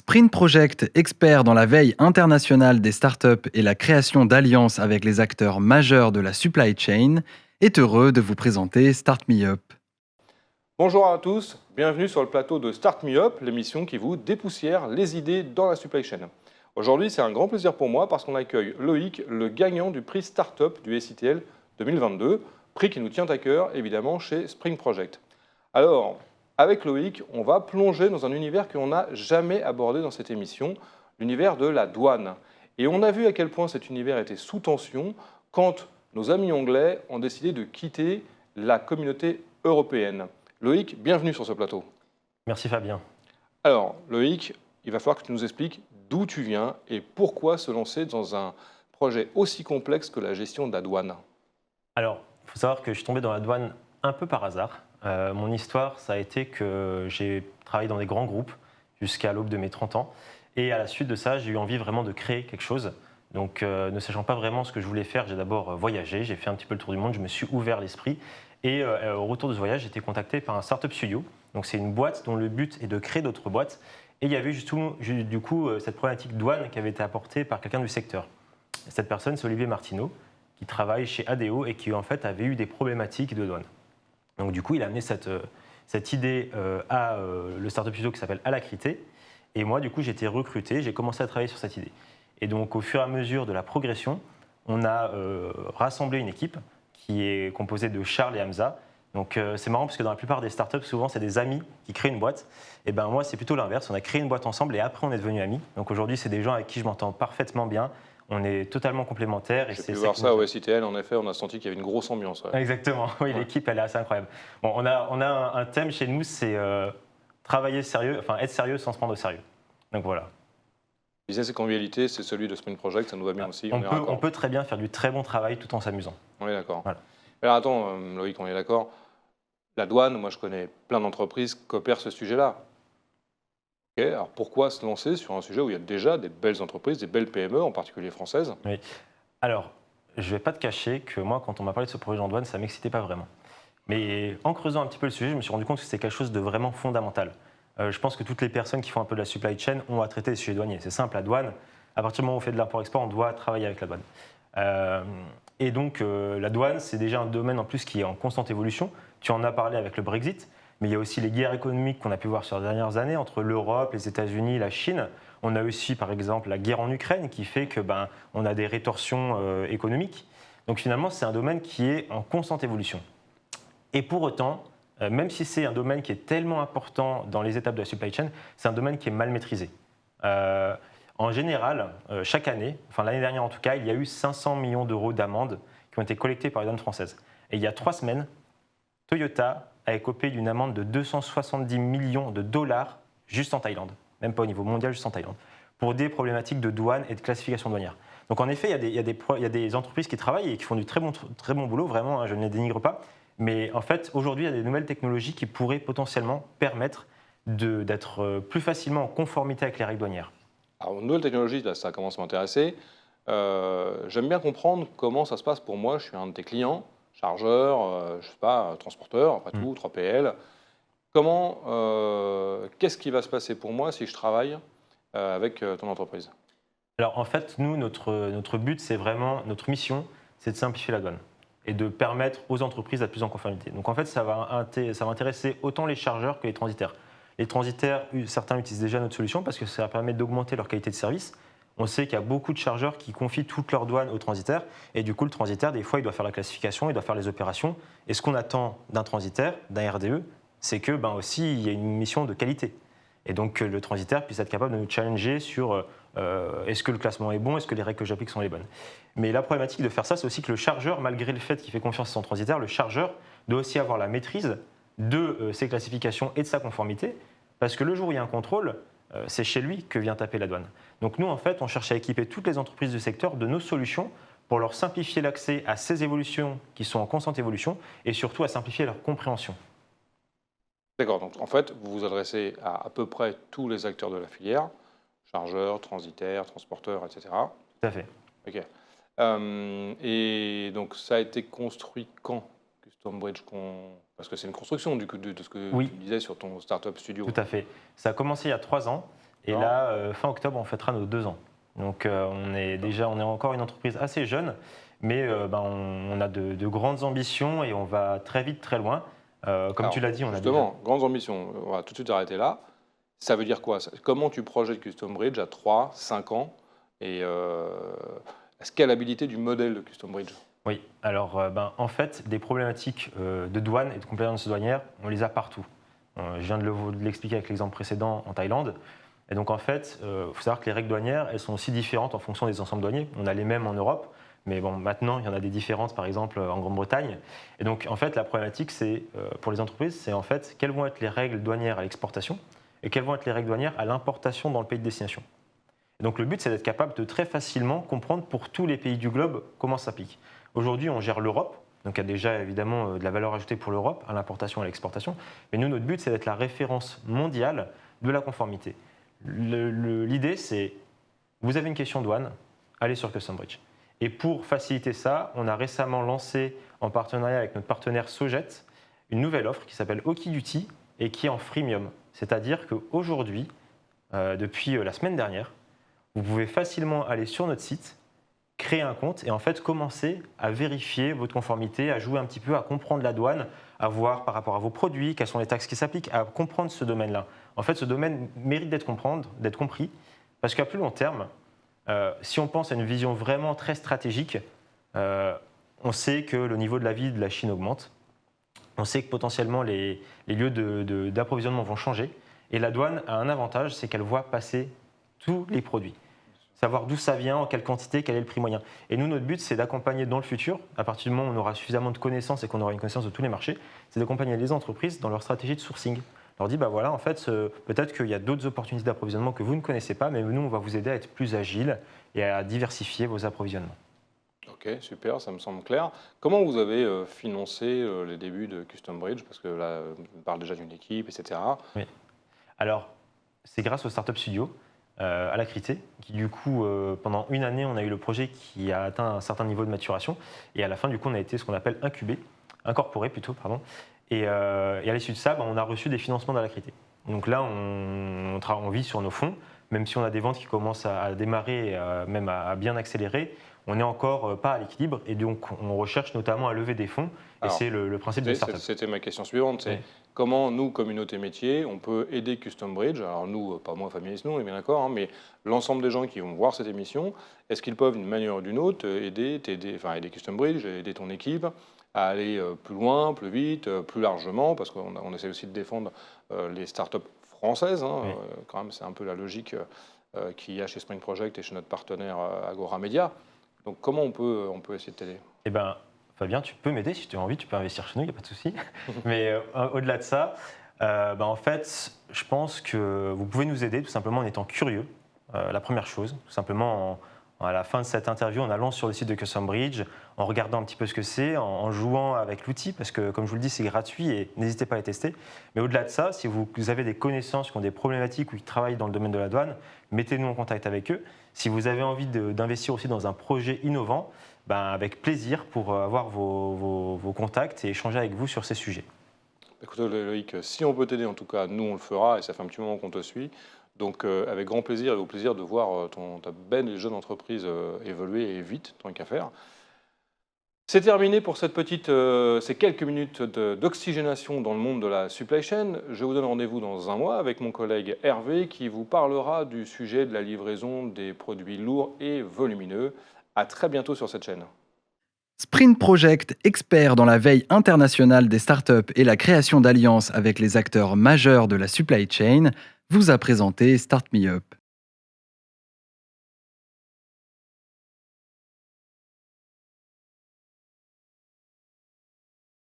Sprint Project, expert dans la veille internationale des startups et la création d'alliances avec les acteurs majeurs de la supply chain, est heureux de vous présenter Start Me Up. Bonjour à tous, bienvenue sur le plateau de Start Me Up, l'émission qui vous dépoussière les idées dans la supply chain. Aujourd'hui, c'est un grand plaisir pour moi parce qu'on accueille Loïc, le gagnant du prix Startup du SITL 2022, prix qui nous tient à cœur évidemment chez Spring Project. Alors, avec Loïc, on va plonger dans un univers qu'on n'a jamais abordé dans cette émission, l'univers de la douane. Et on a vu à quel point cet univers était sous tension quand nos amis anglais ont décidé de quitter la communauté européenne. Loïc, bienvenue sur ce plateau. Merci Fabien. Alors, Loïc, il va falloir que tu nous expliques d'où tu viens et pourquoi se lancer dans un projet aussi complexe que la gestion de la douane. Alors, il faut savoir que je suis tombé dans la douane un peu par hasard. Mon histoire, ça a été que j'ai travaillé dans des grands groupes jusqu'à l'aube de mes 30 ans. Et à la suite de ça, j'ai eu envie vraiment de créer quelque chose. Donc, ne sachant pas vraiment ce que je voulais faire, j'ai d'abord voyagé, j'ai fait un petit peu le tour du monde, je me suis ouvert l'esprit. Et au retour de ce voyage, j'ai été contacté par un startup studio. Donc, c'est une boîte dont le but est de créer d'autres boîtes. Et il y avait du coup cette problématique douane qui avait été apportée par quelqu'un du secteur. Cette personne, c'est Olivier Martineau, qui travaille chez ADO et qui en fait avait eu des problématiques de douane. Donc du coup, il a amené cette idée à le startup studio qui s'appelle Alacrité. Et moi, du coup, j'ai été recruté, j'ai commencé à travailler sur cette idée. Et donc, au fur et à mesure de la progression, on a rassemblé une équipe qui est composée de Charles et Hamza. Donc, c'est marrant parce que dans la plupart des startups, souvent, c'est des amis qui créent une boîte. Et ben moi, c'est plutôt l'inverse. On a créé une boîte ensemble et après, on est devenus amis. Donc aujourd'hui, c'est des gens avec qui je m'entends parfaitement bien. On est totalement complémentaires. J'ai pu voir ça au SITL, en effet, on a senti qu'il y avait une grosse ambiance. Ouais. Exactement, oui, Ouais. l'équipe, elle est assez incroyable. Bon, on a un thème chez nous, c'est travailler sérieux, enfin être sérieux sans se prendre au sérieux. Donc voilà. Business et convivialité, c'est celui de Sprint Project, ça nous va bien aussi, on est On raccord. peut très bien faire du très bon travail tout en s'amusant. On est d'accord. Voilà. Mais alors attends, Loïc, on est d'accord. La douane, moi je connais plein d'entreprises qui opèrent ce sujet-là. Ok, alors pourquoi se lancer sur un sujet où il y a déjà des belles entreprises, des belles PME, en particulier françaises? Oui. Alors, je ne vais pas te cacher que moi, quand on m'a parlé de ce projet en douane, ça ne m'excitait pas vraiment. Mais en creusant un petit peu le sujet, je me suis rendu compte que c'était quelque chose de vraiment fondamental. Je pense que toutes les personnes qui font un peu de la supply chain ont à traiter des sujets douaniers. C'est simple, la douane, à partir du moment où on fait de l'import-export, on doit travailler avec la douane. Euh, et donc, la douane, c'est déjà un domaine en plus qui est en constante évolution. Tu en as parlé avec le Brexit, mais il y a aussi les guerres économiques qu'on a pu voir sur les dernières années entre l'Europe, les États-Unis, la Chine. On a aussi, par exemple, la guerre en Ukraine qui fait que on a des rétorsions économiques. Donc finalement, c'est un domaine qui est en constante évolution. Et pour autant, même si c'est un domaine qui est tellement important dans les étapes de la supply chain, c'est un domaine qui est mal maîtrisé. Euh, En général, chaque année, enfin l'année dernière en tout cas, il y a eu 500 millions d'euros d'amendes qui ont été collectées par les douanes françaises. Et il y a 3 semaines, Toyota a écopé d'une amende de 270 millions de dollars juste en Thaïlande, même pas au niveau mondial, juste en Thaïlande, pour des problématiques de douane et de classification douanière. Donc en effet, il y a des entreprises qui travaillent et qui font du très bon boulot, vraiment, hein, je ne les dénigre pas. Mais en fait, aujourd'hui, il y a des nouvelles technologies qui pourraient potentiellement permettre d'être plus facilement en conformité avec les règles douanières. Alors, une nouvelle technologie, là, ça commence à m'intéresser. J'aime bien comprendre comment ça se passe pour moi. Je suis un de tes clients, chargeur, je sais pas, transporteur, après tout, 3PL. Comment, qu'est-ce qui va se passer pour moi si je travaille avec ton entreprise? Alors en fait, nous, notre but, c'est vraiment, notre mission, c'est de simplifier la douane et de permettre aux entreprises d'être plus en conformité. Donc en fait, ça va intéresser autant les chargeurs que les transitaires. Les transitaires, certains utilisent déjà notre solution parce que ça permet d'augmenter leur qualité de service. On sait qu'il y a beaucoup de chargeurs qui confient toute leur douane aux transitaires et du coup, le transitaire, des fois, il doit faire la classification, il doit faire les opérations. Et ce qu'on attend d'un transitaire, d'un RDE, c'est que aussi, il y a une mission de qualité. Et donc, que le transitaire puisse être capable de nous challenger sur est-ce que le classement est bon, est-ce que les règles que j'applique sont les bonnes. Mais la problématique de faire ça, c'est aussi que le chargeur, malgré le fait qu'il fait confiance à son transitaire, le chargeur doit aussi avoir la maîtrise de ses classifications et de sa conformité, parce que le jour où il y a un contrôle, c'est chez lui que vient taper la douane. Donc nous, en fait, on cherche à équiper toutes les entreprises du secteur de nos solutions pour leur simplifier l'accès à ces évolutions qui sont en constante évolution et surtout à simplifier leur compréhension. D'accord, donc en fait, vous vous adressez à peu près tous les acteurs de la filière, chargeurs, transitaires, transporteurs, etc. Tout à fait. Ok. Et donc ça a été construit quand, Custom Bridge parce que c'est une construction du coup, de ce que Oui, tu me disais sur ton startup studio. tout à fait. Ça a commencé il y a 3 ans. Et Non. là, fin octobre, on fêtera nos 2 ans. Donc on est encore une entreprise assez jeune, mais on a de grandes ambitions et on va très vite, très loin. Comme Alors, tu l'as dit, on a déjà... justement, grandes ambitions. On va tout de suite arrêter là. Ça veut dire quoi? Comment tu projettes Custom Bridge à 3, 5 ans et la scalabilité du modèle de Custom Bridge? Oui, alors en fait, des problématiques de douane et de compliance douanière, on les a partout. Je viens de l'expliquer avec l'exemple précédent en Thaïlande. Et donc en fait, il faut savoir que les règles douanières, elles sont aussi différentes en fonction des ensembles douaniers. On a les mêmes en Europe, mais bon, maintenant, il y en a des différences, par exemple, en Grande-Bretagne. Et donc en fait, la problématique, c'est pour les entreprises, c'est en fait quelles vont être les règles douanières à l'exportation et quelles vont être les règles douanières à l'importation dans le pays de destination. Et donc le but, c'est d'être capable de très facilement comprendre pour tous les pays du globe comment ça s'applique. Aujourd'hui, on gère l'Europe, donc il y a déjà évidemment de la valeur ajoutée pour l'Europe, à l'importation et à l'exportation. Mais nous, notre but, c'est d'être la référence mondiale de la conformité. L'idée, c'est, vous avez une question douane, allez sur Custom Bridge. Et pour faciliter ça, on a récemment lancé, en partenariat avec notre partenaire Sojet, une nouvelle offre qui s'appelle Oki Duty et qui est en freemium. C'est-à-dire qu'aujourd'hui, depuis la semaine dernière, vous pouvez facilement aller sur notre site, créer un compte et en fait commencer à vérifier votre conformité, à jouer un petit peu, à comprendre la douane, à voir par rapport à vos produits, quelles sont les taxes qui s'appliquent, à comprendre ce domaine-là. En fait, ce domaine mérite d'être compris, parce qu'à plus long terme, si on pense à une vision vraiment très stratégique, on sait que le niveau de la vie de la Chine augmente, on sait que potentiellement les lieux d'approvisionnement vont changer, et la douane a un avantage, c'est qu'elle voit passer tous les produits. Savoir d'où ça vient, en quelle quantité, quel est le prix moyen. Et nous, notre but, c'est d'accompagner dans le futur, à partir du moment où on aura suffisamment de connaissances et qu'on aura une connaissance de tous les marchés, c'est d'accompagner les entreprises dans leur stratégie de sourcing. On leur dit, voilà, en fait, peut-être qu'il y a d'autres opportunités d'approvisionnement que vous ne connaissez pas, mais nous, on va vous aider à être plus agile et à diversifier vos approvisionnements. Ok, super, ça me semble clair. Comment vous avez financé les débuts de Custom Bridge? Parce que là, on parle déjà d'une équipe, etc. Oui. Alors, c'est grâce au Startup Studio, à la Crité, qui du coup, pendant une année, on a eu le projet qui a atteint un certain niveau de maturation. Et à la fin, du coup, on a été ce qu'on appelle incorporé plutôt, pardon. Et à l'issue de ça, on a reçu des financements de la Crité. Donc là, on vit sur nos fonds, même si on a des ventes qui commencent à démarrer, même à bien accélérer. On n'est encore pas à l'équilibre et donc on recherche notamment à lever des fonds. Alors, et c'est le principe de startup. C'était ma question suivante, c'est Oui. comment nous, communauté métier, on peut aider Custom Bridge? Alors nous, pas moi, Famille nous, on est bien d'accord, hein, mais l'ensemble des gens qui vont voir cette émission, est-ce qu'ils peuvent d'une manière ou d'une autre aider Custom Bridge, aider ton équipe à aller plus loin, plus vite, plus largement, parce qu'on essaie aussi de défendre les startups françaises, hein, Oui. quand même c'est un peu la logique qu'il y a chez Spring Project et chez notre partenaire Agora Media. Donc comment on peut essayer de t'aider? Eh bien, Fabien, tu peux m'aider si tu as envie, tu peux investir chez nous, il n'y a pas de souci. Mais au-delà de ça, en fait, je pense que vous pouvez nous aider tout simplement en étant curieux. La première chose, tout simplement à la fin de cette interview, en allant sur le site de Custom Bridge, en regardant un petit peu ce que c'est, en jouant avec l'outil, parce que comme je vous le dis, c'est gratuit et n'hésitez pas à les tester. Mais au-delà de ça, si vous avez des connaissances qui ont des problématiques ou qui travaillent dans le domaine de la douane, mettez-nous en contact avec eux. Si vous avez envie d'investir aussi dans un projet innovant, avec plaisir pour avoir vos contacts et échanger avec vous sur ces sujets. Écoute Loïc, si on peut t'aider, en tout cas, nous on le fera et ça fait un petit moment qu'on te suit. Donc avec grand plaisir et au plaisir de voir ta belle et jeune entreprise évoluer et vite, tant qu'à faire. C'est terminé pour ces quelques minutes d'oxygénation dans le monde de la supply chain. Je vous donne rendez-vous dans un mois avec mon collègue Hervé qui vous parlera du sujet de la livraison des produits lourds et volumineux. À très bientôt sur cette chaîne. Sprint Project, expert dans la veille internationale des startups et la création d'alliances avec les acteurs majeurs de la supply chain, vous a présenté Start Me Up.